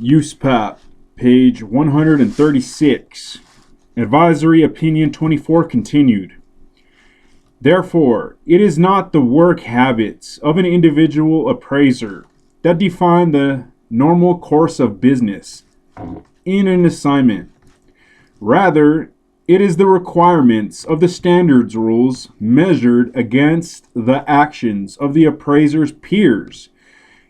USPAP, page 136. Advisory Opinion 24 continued. Therefore, it is not the work habits of an individual appraiser that define the normal course of business in an assignment. Rather, it is the requirements of the standards rules measured against the actions of the appraiser's peers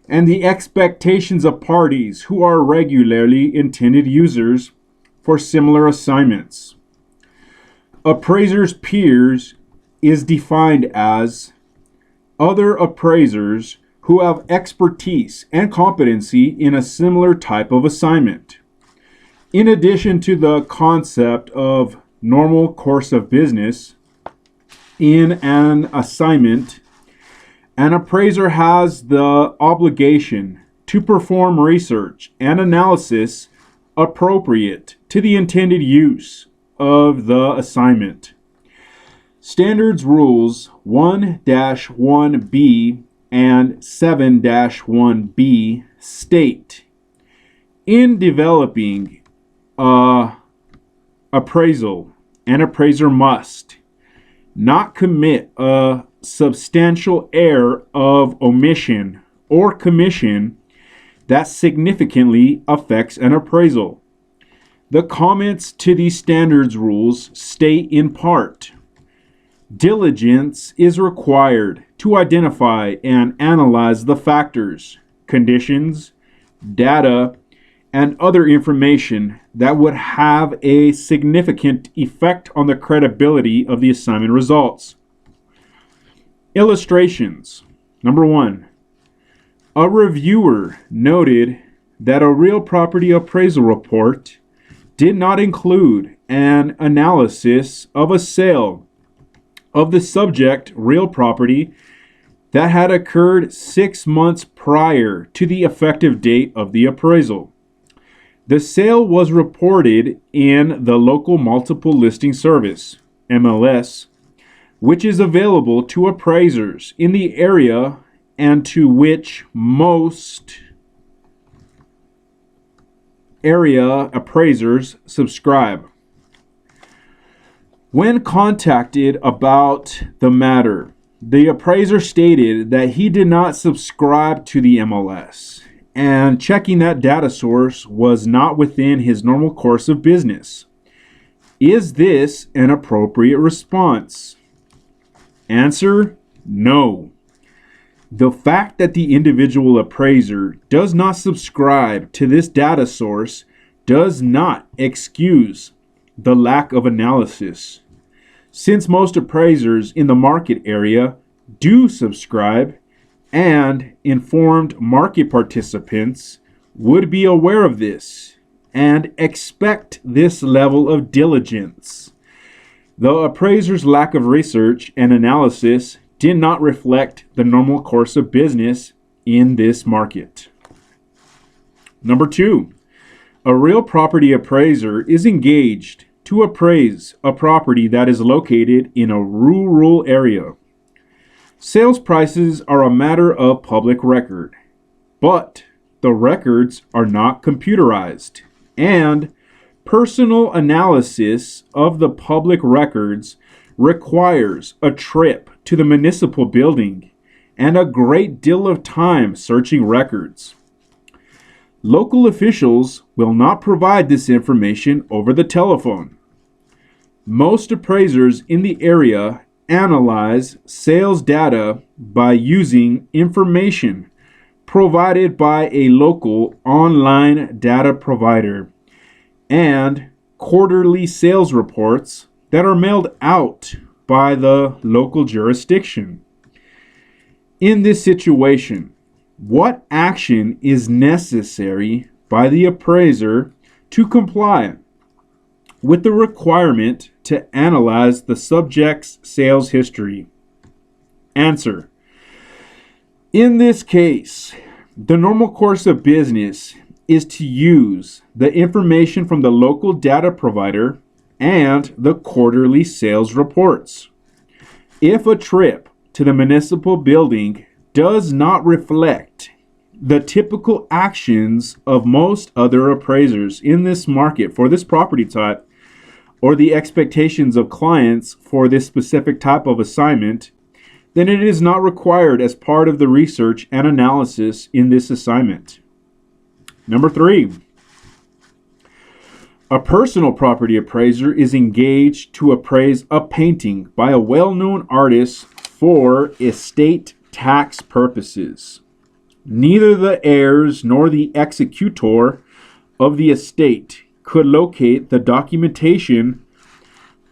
and the expectations of parties who are regularly intended users for similar assignments. Appraiser's peers is defined as other appraisers who have expertise and competency in a similar type of assignment. In addition to the concept of normal course of business in an assignment, an appraiser has the obligation to perform research and analysis appropriate to the intended use of the assignment. Standards Rules 1-1B and 7-1B state, in developing appraisal, an appraiser must not commit a substantial error of omission or commission that significantly affects an appraisal. The comments to these standards rules state in part, diligence is required to identify and analyze the factors, conditions, data, and other information that would have a significant effect on the credibility of the assignment results. Illustrations. Number 1. A reviewer noted that a real property appraisal report did not include an analysis of a sale of the subject real property that had occurred 6 months prior to the effective date of the appraisal. The sale was reported in the local multiple listing service, MLS, which is available to appraisers in the area and to which most area appraisers subscribe. When contacted about the matter, the appraiser stated that he did not subscribe to the MLS, and checking that data source was not within his normal course of business. Is this an appropriate response? Answer: no. The fact that the individual appraiser does not subscribe to this data source does not excuse the lack of analysis, since most appraisers in the market area do subscribe, and informed market participants would be aware of this and expect this level of diligence. The appraiser's lack of research and analysis did not reflect the normal course of business in this market. Number 2, a real property appraiser is engaged to appraise a property that is located in a rural area. Sales prices are a matter of public record, but the records are not computerized, and personal analysis of the public records requires a trip to the municipal building and a great deal of time searching records. Local officials will not provide this information over the telephone. Most appraisers in the area analyze sales data by using information provided by a local online data provider and quarterly sales reports that are mailed out by the local jurisdiction. In this situation, what action is necessary by the appraiser to comply with the requirement to analyze the subject's sales history? Answer: in this case, the normal course of business is to use the information from the local data provider and the quarterly sales reports. If a trip to the municipal building does not reflect the typical actions of most other appraisers in this market for this property type, or the expectations of clients for this specific type of assignment, then it is not required as part of the research and analysis in this assignment. Number 3, a personal property appraiser is engaged to appraise a painting by a well-known artist for estate tax purposes. Neither the heirs nor the executor of the estate could locate the documentation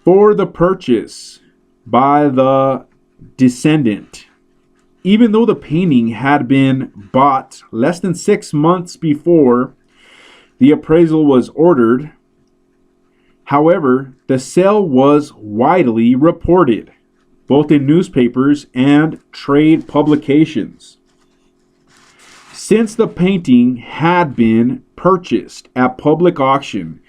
for the purchase by the descendant, even though the painting had been bought less than 6 months before the appraisal was ordered. However, the sale was widely reported, both in newspapers and trade publications. Since the painting had been purchased at public auction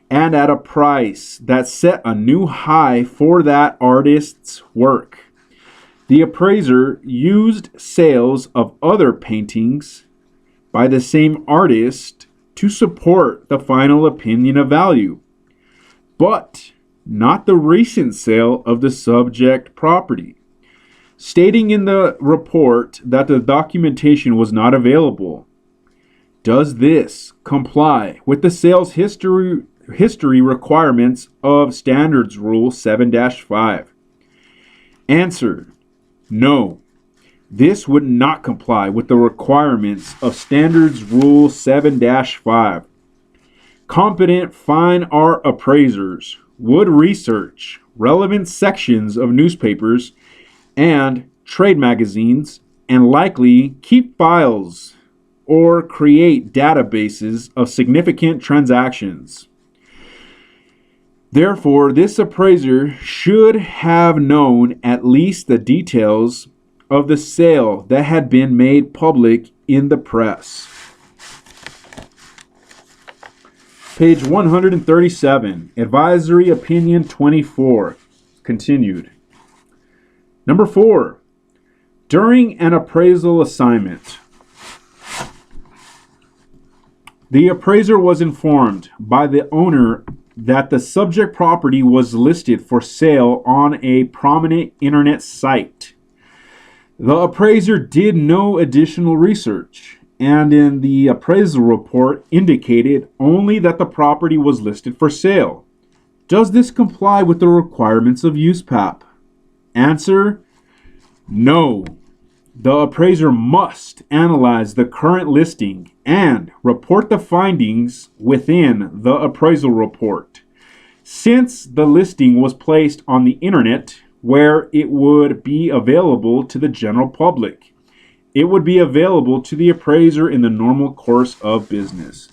and at a price that set a new high for that artist's work, the appraiser used sales of other paintings by the same artist to support the final opinion of value, but not the recent sale of the subject property, stating in the report that the documentation was not available. Does this comply with the sales history requirements of Standards Rule 7-5? Answer: no. This would not comply with the requirements of Standards Rule 7-5. Competent fine art appraisers would research relevant sections of newspapers and trade magazines and likely keep files or create databases of significant transactions. Therefore, this appraiser should have known at least the details of the sale that had been made public in the press. Page 137, Advisory Opinion 24, continued. Number 4, during an appraisal assignment, the appraiser was informed by the owner that the subject property was listed for sale on a prominent internet site. The appraiser did no additional research, and in the appraisal report indicated only that the property was listed for sale. Does this comply with the requirements of USPAP? Answer: no. The appraiser must analyze the current listing and report the findings within the appraisal report. Since the listing was placed on the internet where it would be available to the general public, it would be available to the appraiser in the normal course of business.